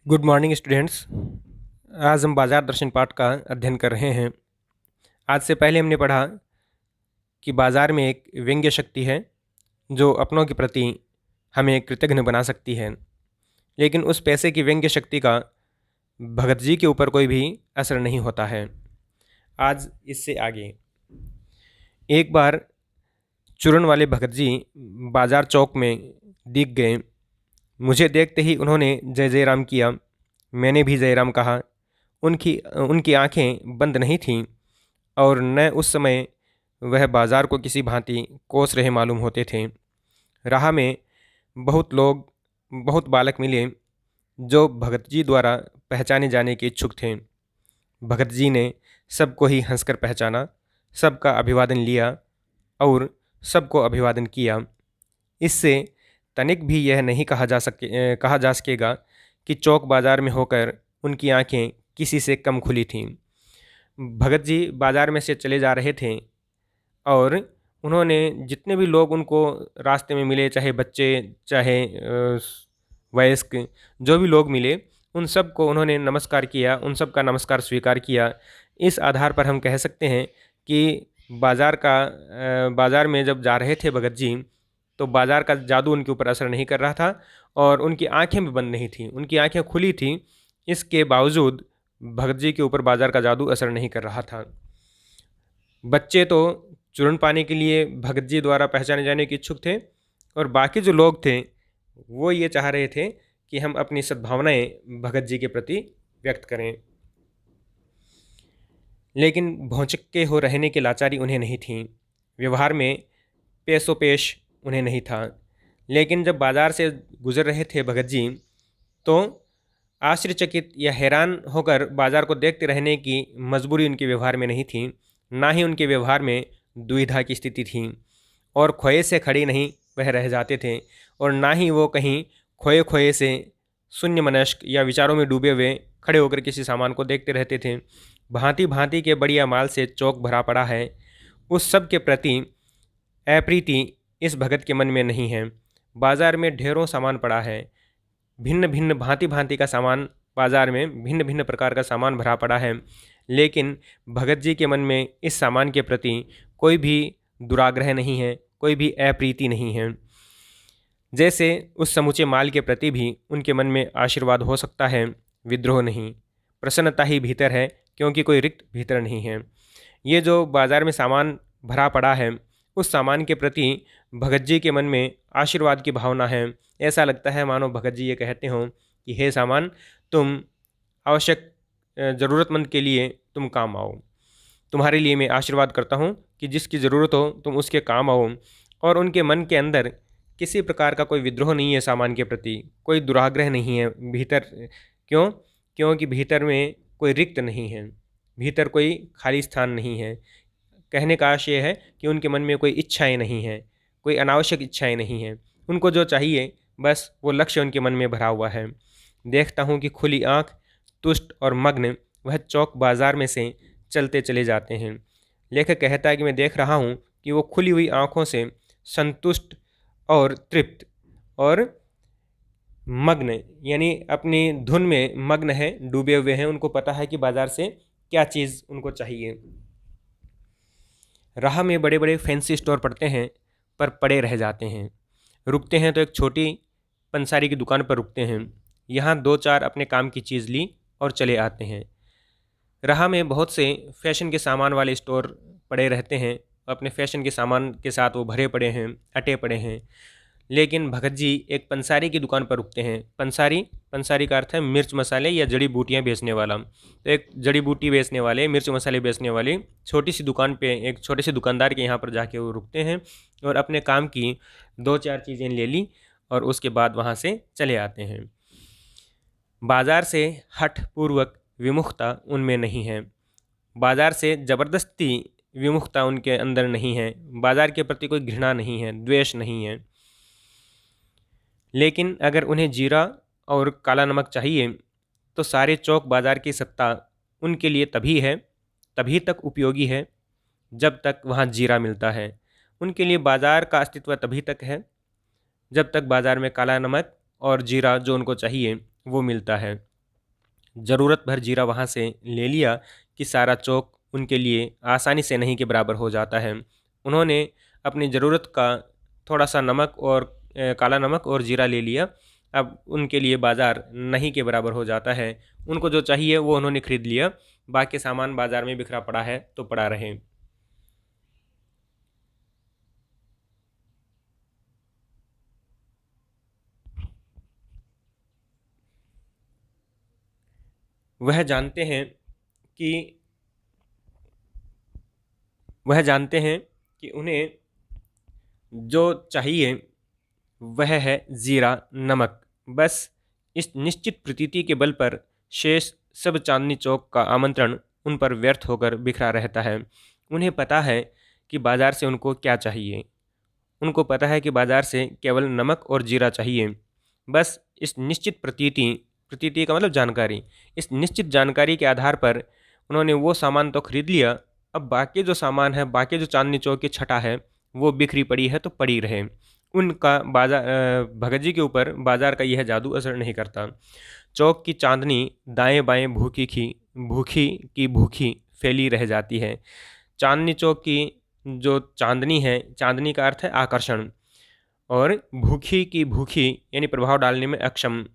Good morning students. आज हम बाजार दर्शन पाठ का अध्ययन कर रहे हैं। आज से पहले हमने पढ़ा कि बाजार में एक व्यंग्य शक्ति है जो अपनों के प्रति हमें कृतज्ञ बना सकती है, लेकिन उस पैसे की व्यंग्य शक्ति का भगत जी के ऊपर कोई भी असर नहीं होता है। आज इससे आगे एक बार चूरन वाले भगत जी बाजार चौक में दिख गए। मुझे देखते ही उन्होंने जय जय राम किया। मैंने भी जय राम कहा। उनकी उनकी आंखें बंद नहीं थीं और न उस समय वह बाजार को किसी भांति कोस रहे मालूम होते थे। राह में बहुत बालक मिले जो भगत जी द्वारा पहचाने जाने के इच्छुक थे। भगत जी ने सबको ही हंसकर पहचाना, सबका अभिवादन लिया और सबको अभिवादन किया। इससे तनिक भी यह नहीं कहा जा सकेगा कि चौक बाजार में होकर उनकी आंखें किसी से कम खुली थीं। भगत जी बाजार में से चले जा रहे थे और उन्होंने जितने भी लोग उनको रास्ते में मिले, चाहे बच्चे चाहे वयस्क, जो भी लोग मिले उन सब को उन्होंने नमस्कार किया, उन सब का नमस्कार स्वीकार किया। इस आधार पर हम कह सकते हैं कि बाजार में जब जा रहे थे भगत जी, तो बाजार का जादू उनके ऊपर असर नहीं कर रहा था और उनकी आंखें भी बंद नहीं थीं, उनकी आंखें खुली थीं। इसके बावजूद भगत जी के ऊपर बाजार का जादू असर नहीं कर रहा था। बच्चे तो चूरन पाने के लिए भगत जी द्वारा पहचाने जाने के इच्छुक थे और बाकी जो लोग थे वो ये चाह रहे थे कि हम अपनी सद्भावनाएं भगत जी के प्रति व्यक्त करें। लेकिन भौचक्के हो रहने की लाचारी उन्हें नहीं थी, व्यवहार में पेशो पेश उन्हें नहीं था। लेकिन जब बाजार से गुजर रहे थे भगत जी, तो आश्चर्यचकित या हैरान होकर बाजार को देखते रहने की मजबूरी उनके व्यवहार में नहीं थी। ना ही उनके व्यवहार में दुविधा की स्थिति थी और खोए से खड़ी नहीं वह रह जाते थे, और ना ही वो कहीं खोए खोए से शून्य मनस्क या विचारों में डूबे हुए खड़े होकर किसी सामान को देखते रहते थे। भांति भांति के बढ़िया माल से चौक भरा पड़ा है, उस सब के प्रति अप्रीति इस भगत के मन में नहीं है। बाजार में ढेरों सामान पड़ा है, भिन्न भिन्न भांति भांति का सामान, बाजार में भिन्न भिन्न प्रकार का सामान भरा पड़ा है, लेकिन भगत जी के मन में इस सामान के प्रति कोई भी दुराग्रह नहीं है, कोई भी अप्रीति नहीं है। जैसे उस समूचे माल के प्रति भी उनके मन में आशीर्वाद हो सकता है, विद्रोह नहीं, प्रसन्नता ही भीतर है, क्योंकि कोई रिक्त भीतर नहीं है। ये जो बाजार में सामान भरा पड़ा है, उस सामान के प्रति भगत जी के मन में आशीर्वाद की भावना है। ऐसा लगता है मानो भगत जी ये कहते हों कि हे सामान, तुम आवश्यक ज़रूरतमंद के लिए तुम काम आओ। तुम्हारे लिए मैं आशीर्वाद करता हूँ कि जिसकी ज़रूरत हो तुम उसके काम आओ। और उनके मन के अंदर किसी प्रकार का कोई विद्रोह नहीं है सामान के प्रति, कोई दुराग्रह नहीं है भीतर। क्यों? क्योंकि भीतर में कोई रिक्त नहीं है, भीतर कोई खाली स्थान नहीं है। कहने का आशय है कि उनके मन में कोई इच्छाएं नहीं हैं, कोई अनावश्यक इच्छाएं नहीं हैं। उनको जो चाहिए बस वो लक्ष्य उनके मन में भरा हुआ है। देखता हूँ कि खुली आँख, तुष्ट और मग्न वह चौक बाजार में से चलते चले जाते हैं। लेखक कहता है कि मैं देख रहा हूँ कि वो खुली हुई आँखों से संतुष्ट और तृप्त और मग्न, यानी अपनी धुन में मग्न है, डूबे हुए हैं। उनको पता है कि बाजार से क्या चीज़ उनको चाहिए। राह में बड़े बड़े फैंसी स्टोर पड़ते हैं पर पड़े रह जाते हैं। रुकते हैं तो एक छोटी पंसारी की दुकान पर रुकते हैं। यहाँ दो चार अपने काम की चीज़ ली और चले आते हैं। राह में बहुत से फैशन के सामान वाले स्टोर पड़े रहते हैं, अपने फैशन के सामान के साथ वो भरे पड़े हैं, अटे पड़े हैं। लेकिन भगत जी एक पंसारी की दुकान पर रुकते हैं। पंसारी का अर्थ है मिर्च मसाले या जड़ी बूटियाँ बेचने वाला। तो एक जड़ी बूटी बेचने वाले, मिर्च मसाले बेचने वाले छोटी सी दुकान पे एक छोटे से दुकानदार के यहाँ पर जाके वो रुकते हैं और अपने काम की दो चार चीज़ें ले ली और उसके बाद वहाँ से चले आते हैं। बाजार से हठ पूर्वक विमुखता उनमें नहीं है, बाजार से ज़बरदस्ती विमुखता उनके अंदर नहीं है, बाजार के प्रति कोई घृणा नहीं है, द्वेष नहीं है। लेकिन अगर उन्हें जीरा और काला नमक चाहिए तो सारे चौक बाजार की सत्ता उनके लिए तभी तक उपयोगी है जब तक वहाँ जीरा मिलता है। उनके लिए बाजार का अस्तित्व तभी तक है जब तक बाजार में काला नमक और जीरा जो उनको चाहिए वो मिलता है। ज़रूरत भर जीरा वहाँ से ले लिया कि सारा चौक उनके लिए आसानी से नहीं के बराबर हो जाता है। उन्होंने अपनी ज़रूरत का थोड़ा सा नमक और काला नमक और जीरा ले लिया। अब उनके लिए बाज़ार नहीं के बराबर हो जाता है। उनको जो चाहिए वो उन्होंने खरीद लिया, बाकी सामान बाज़ार में बिखरा पड़ा है तो पड़ा रहे। वह जानते हैं कि वह जानते हैं कि उन्हें जो चाहिए वह है ज़ीरा नमक। बस इस निश्चित प्रतीति के बल पर शेष सब चांदनी चौक का आमंत्रण उन पर व्यर्थ होकर बिखरा रहता है। उन्हें पता है कि बाज़ार से उनको क्या चाहिए। उनको पता है कि बाज़ार से केवल नमक और जीरा चाहिए। बस इस निश्चित प्रतीति प्रतीति का मतलब जानकारी, इस निश्चित जानकारी के आधार पर उन्होंने वो सामान तो खरीद लिया। अब बाकी जो सामान है, बाकी जो चांदनी चौक की छटा है वो बिखरी पड़ी है तो पड़ी रहे। उनका भगत जी के ऊपर बाजार का यह जादू असर नहीं करता। चौक की चांदनी दाएं बाएं भूखी फैली रह जाती है। चांदनी चौक की जो चांदनी है, चांदनी का अर्थ है आकर्षण, और भूखी की भूखी यानी प्रभाव डालने में अक्षम।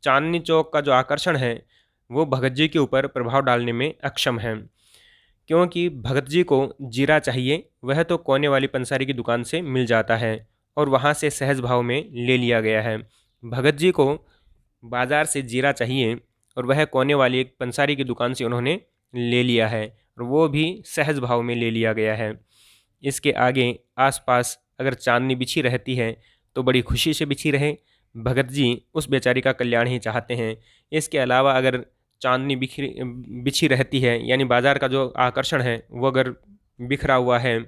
चांदनी चौक का जो आकर्षण है वो भगत जी के ऊपर प्रभाव डालने में अक्षम है, क्योंकि भगत जी को जीरा चाहिए वह तो कोने वाली पंसारी की दुकान से मिल जाता है और वहाँ से सहज भाव में ले लिया गया है। भगत जी को बाज़ार से जीरा चाहिए और वह कोने वाली एक पंसारी की दुकान से उन्होंने ले लिया है, और वो भी सहज भाव में ले लिया गया है। इसके आगे आसपास अगर चांदनी बिछी रहती है तो बड़ी खुशी से बिछी रहे। भगत जी उस बेचारी का कल्याण ही चाहते हैं। इसके अलावा अगर चांदनी बिछी रहती है यानी बाज़ार का जो आकर्षण है वो अगर बिखरा हुआ है,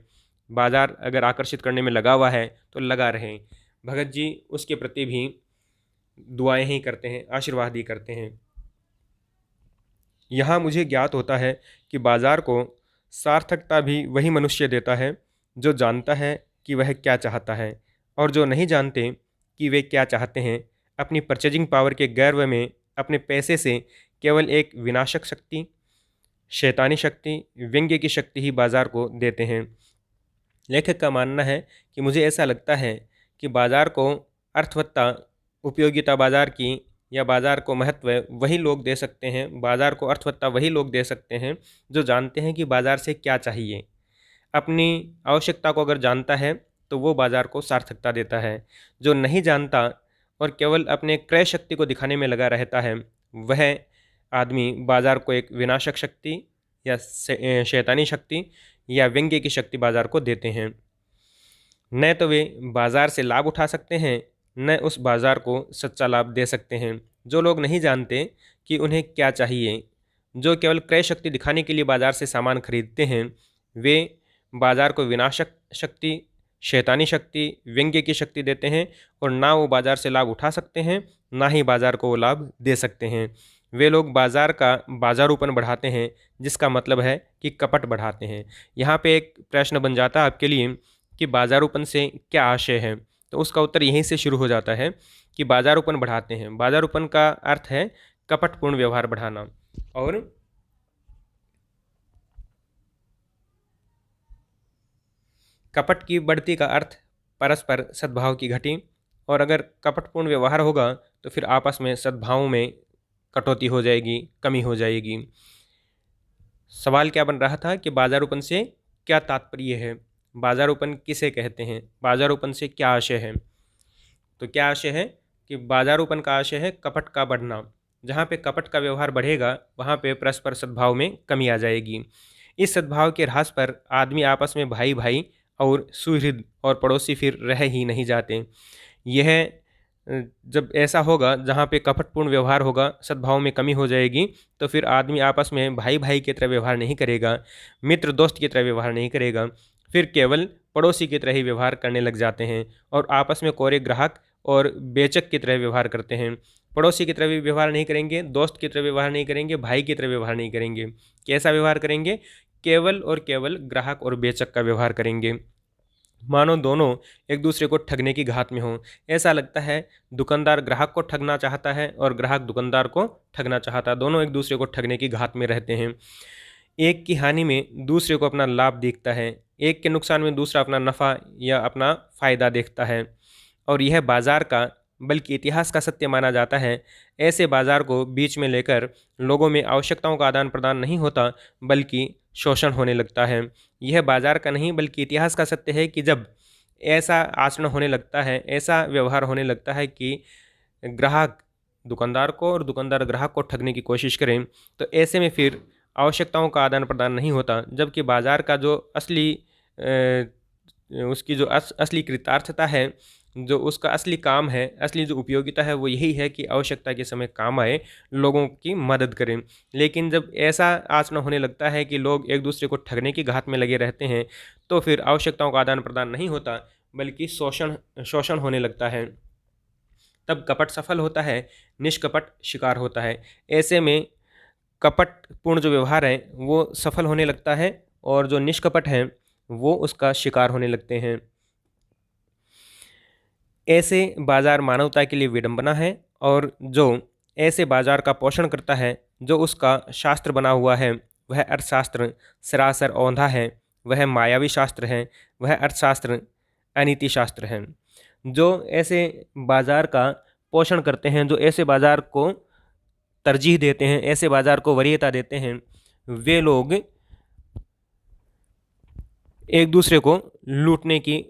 बाज़ार अगर आकर्षित करने में लगा हुआ है तो लगा रहे। भगत जी उसके प्रति भी दुआएं ही करते हैं, आशीर्वाद ही करते हैं। यहाँ मुझे ज्ञात होता है कि बाज़ार को सार्थकता भी वही मनुष्य देता है जो जानता है कि वह क्या चाहता है, और जो नहीं जानते कि वे क्या चाहते हैं अपनी परचेजिंग पावर के गर्व में अपने पैसे से केवल एक विनाशक शक्ति, शैतानी शक्ति, व्यंग्य की शक्ति ही बाज़ार को देते हैं। लेखक का मानना है कि मुझे ऐसा लगता है कि बाज़ार को अर्थवत्ता, उपयोगिता बाज़ार की या बाज़ार को महत्व वही लोग दे सकते हैं, बाज़ार को अर्थवत्ता वही लोग दे सकते हैं जो जानते हैं कि बाज़ार से क्या चाहिए। अपनी आवश्यकता को अगर जानता है तो वो बाज़ार को सार्थकता देता है। जो नहीं जानता और केवल अपने क्रय शक्ति को दिखाने में लगा रहता है वह आदमी बाज़ार को एक विनाशक शक्ति या शैतानी शक्ति या व्यंग्य की शक्ति बाज़ार को देते हैं। न तो वे बाज़ार से लाभ उठा सकते हैं, न उस बाज़ार को सच्चा लाभ दे सकते हैं। जो लोग नहीं जानते कि उन्हें क्या चाहिए, जो केवल क्रय शक्ति दिखाने के लिए बाज़ार से सामान खरीदते हैं, वे बाज़ार को विनाशक शक्ति, शैतानी शक्ति, व्यंग्य की शक्ति देते हैं, और ना वो बाज़ार से लाभ उठा सकते हैं, ना ही बाज़ार को वो लाभ दे सकते हैं। वे लोग बाज़ार का बाज़ारूपन बढ़ाते हैं, जिसका मतलब है कि कपट बढ़ाते हैं। यहाँ पे एक प्रश्न बन जाता है आपके लिए कि बाज़ारूपन से क्या आशय है, तो उसका उत्तर यहीं से शुरू हो जाता है कि बाज़ारूपन बढ़ाते हैं। बाज़ारूपन का अर्थ है कपटपूर्ण व्यवहार बढ़ाना, और कपट की बढ़ती का अर्थ परस्पर सद्भाव की घटी, और अगर कपटपूर्ण व्यवहार होगा तो फिर आपस में सद्भाव में कटौती हो जाएगी, कमी हो जाएगी। सवाल क्या बन रहा था कि बाज़ारूपन से क्या तात्पर्य है, बाज़ारूपन किसे कहते हैं, बाज़ारूपन से क्या आशय है। तो क्या आशय है कि बाज़ारूपन का आशय है कपट का बढ़ना। जहाँ पे कपट का व्यवहार बढ़ेगा वहाँ पे परस्पर सद्भाव में कमी आ जाएगी। इस सद्भाव के ह्रास पर आदमी आपस में भाई भाई और सुहृद और पड़ोसी फिर रह ही नहीं जाते। यह जब ऐसा होगा, जहाँ पे कपटपूर्ण व्यवहार होगा, सद्भाव में कमी हो जाएगी, तो फिर आदमी आपस में भाई भाई की तरह व्यवहार नहीं करेगा, मित्र दोस्त की तरह व्यवहार नहीं करेगा, फिर केवल पड़ोसी की तरह ही व्यवहार करने लग जाते हैं और आपस में कोरे ग्राहक और बेचक की तरह व्यवहार करते हैं। पड़ोसी की तरह भी व्यवहार नहीं करेंगे, दोस्त की तरह व्यवहार नहीं करेंगे, भाई की तरह व्यवहार नहीं करेंगे। कैसा व्यवहार करेंगे? केवल और केवल ग्राहक और बेचक का व्यवहार करेंगे। मानो दोनों एक दूसरे को ठगने की घात में हों। ऐसा लगता है दुकानदार ग्राहक को ठगना चाहता है और ग्राहक दुकानदार को ठगना चाहता है, दोनों एक दूसरे को ठगने की घात में रहते हैं। एक की हानि में दूसरे को अपना लाभ दिखता है, एक के नुकसान में दूसरा अपना नफ़ा या अपना फ़ायदा देखता है। और यह बाज़ार का बल्कि इतिहास का सत्य माना जाता है। ऐसे बाज़ार को बीच में लेकर लोगों में आवश्यकताओं का आदान प्रदान नहीं होता, बल्कि शोषण होने लगता है। यह बाज़ार का नहीं बल्कि इतिहास का सत्य है कि जब ऐसा आचरण होने लगता है, ऐसा व्यवहार होने लगता है कि ग्राहक दुकानदार को और दुकानदार ग्राहक को ठगने की कोशिश करें, तो ऐसे में फिर आवश्यकताओं का आदान प्रदान नहीं होता। जबकि बाज़ार का जो असली उसकी जो असली कृतार्थता है, जो उसका असली काम है, असली जो उपयोगिता है, वो यही है कि आवश्यकता के समय काम आए, लोगों की मदद करें। लेकिन जब ऐसा आचरण होने लगता है कि लोग एक दूसरे को ठगने की घात में लगे रहते हैं, तो फिर आवश्यकताओं का आदान प्रदान नहीं होता, बल्कि शोषण होने लगता है। तब कपट सफल होता है, निष्कपट शिकार होता है। ऐसे में कपटपूर्ण जो व्यवहार है वो सफल होने लगता है और जो निष्कपट हैं वो उसका शिकार होने लगते हैं। ऐसे बाज़ार मानवता के लिए विडंबना है, और जो ऐसे बाज़ार का पोषण करता है, जो उसका शास्त्र बना हुआ है, वह अर्थशास्त्र सरासर औंधा है, वह मायावी शास्त्र है, वह अर्थशास्त्र अनीति शास्त्र है। जो ऐसे बाज़ार का पोषण करते हैं, जो ऐसे बाज़ार को तरजीह देते हैं, ऐसे बाज़ार को वरीयता देते हैं, वे लोग एक दूसरे को लूटने की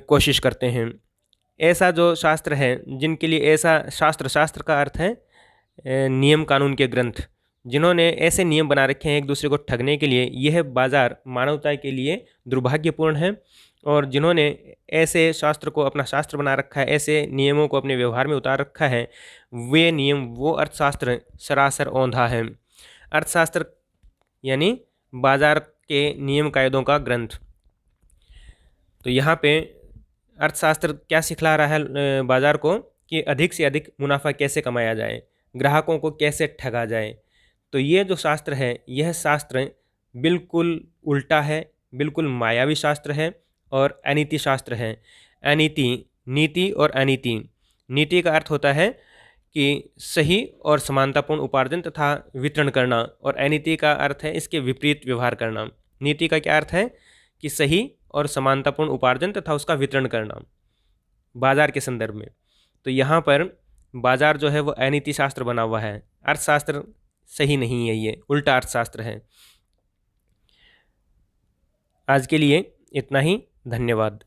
कोशिश करते हैं। ऐसा जो शास्त्र है, जिनके लिए ऐसा शास्त्र का अर्थ है नियम कानून के ग्रंथ, जिन्होंने ऐसे नियम बना रखे हैं एक दूसरे को ठगने के लिए, यह बाज़ार मानवता के लिए दुर्भाग्यपूर्ण है। और जिन्होंने ऐसे शास्त्र को अपना शास्त्र बना रखा है, ऐसे नियमों को अपने व्यवहार में उतार रखा है, वे नियम, वो अर्थशास्त्र सरासर औंधा है। अर्थशास्त्र यानी बाज़ार के नियम कायदों का ग्रंथ। तो यहाँ पे अर्थशास्त्र क्या सिखला रहा है बाज़ार को, कि अधिक से अधिक मुनाफा कैसे कमाया जाए, ग्राहकों को कैसे ठगा जाए। तो ये जो शास्त्र है, यह शास्त्र बिल्कुल उल्टा है, बिल्कुल मायावी शास्त्र है और अनीति शास्त्र है। अनीति, नीति और अनीति। नीति का अर्थ होता है कि सही और समानतापूर्ण उपार्जन तथा वितरण करना, और अनीति का अर्थ है इसके विपरीत व्यवहार करना। नीति का क्या अर्थ है कि सही और समानतापूर्ण उपार्जन तथा उसका वितरण करना बाजार के संदर्भ में। तो यहाँ पर बाजार जो है वो अनीति शास्त्र बना हुआ है, अर्थशास्त्र सही नहीं है, ये उल्टा अर्थशास्त्र है। आज के लिए इतना ही, धन्यवाद।